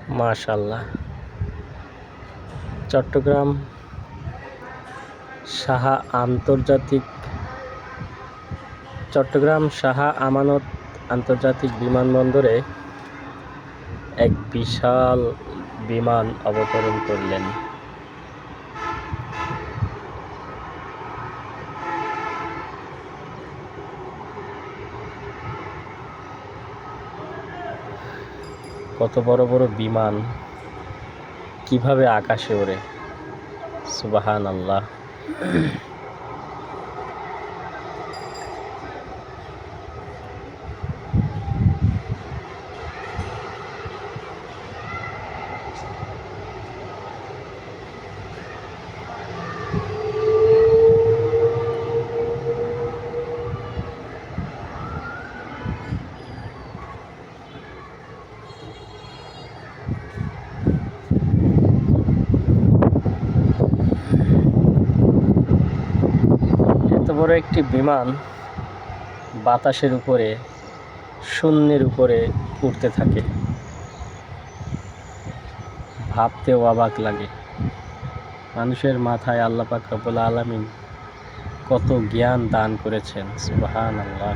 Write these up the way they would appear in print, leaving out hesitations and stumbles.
মাশাআল্লাহ। চট্টগ্রাম শাহ আমানত আন্তর্জাতিক বিমানবন্দরে এক বিশাল বিমান অবতরণ করলেন। কত বড় বড় বিমান কিভাবে আকাশে ওড়ে, সুবহানাল্লাহ। এত বড় একটি বিমান বাতাসের উপরে, শূন্যের উপরে উড়তে থাকে, ভাবতেও অবাক লাগে। মানুষের মাথায় আল্লাহ পাক রব্বুল আলামিন কত জ্ঞান দান করেছেন, সুবহানাল্লাহ।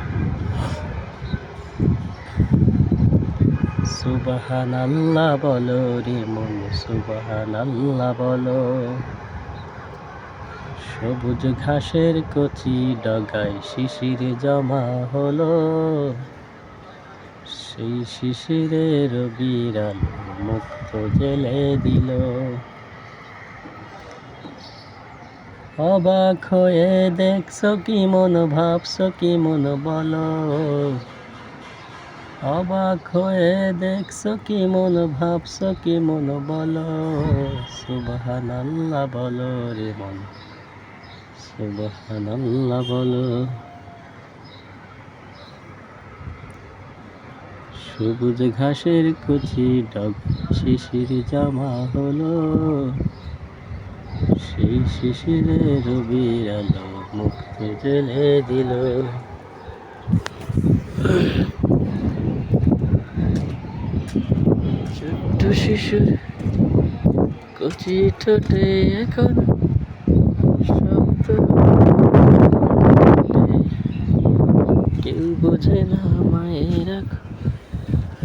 সুবহানাল্লাহ বলো রে মন, সুবহানাল্লাহ বলো। সবুজ ঘাসের কচি ডগায় শিশির জমা হলো, সেই শিশিরের বিরাল মুক্ত জেলে দিল। অবাক হয়ে দেখছো কি মন, ভাবছো কি মন বলো। অবাক হয়ে দেখছো কি মন, ভাবছো কি মন বলো। সুবহানাল্লাহ বলো রে মন, সুবহানাল্লাহ বলো। সবুজ ঘাসের কচি ডগ শিশির জমা হলো, সেই শিশিরের বিরালো মুক্ত জেলে দিল। ছোট্ট শিশুর কচি ঠোঁটে এখন শব্দ, কেউ বোঝে না মায়ের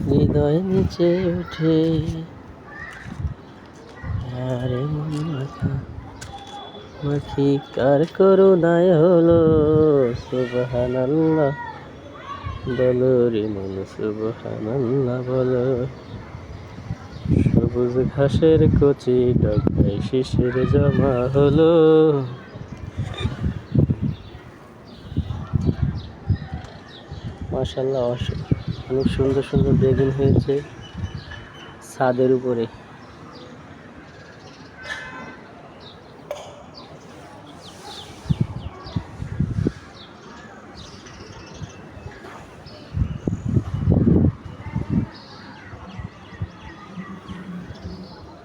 হৃদয় নিচে উঠে। আরে মন মাখা মাখি কার করুণায় হলো, সুবহানাল্লাহ বলো রে মন, সুবহানাল্লাহ বলো। সবুজ ঘাসের কচি ডগায় শিশির জমা হলো। মাশাআল্লাহ, অনেক সুন্দর সুন্দর বেগুন হয়েছে ছাদের উপরে।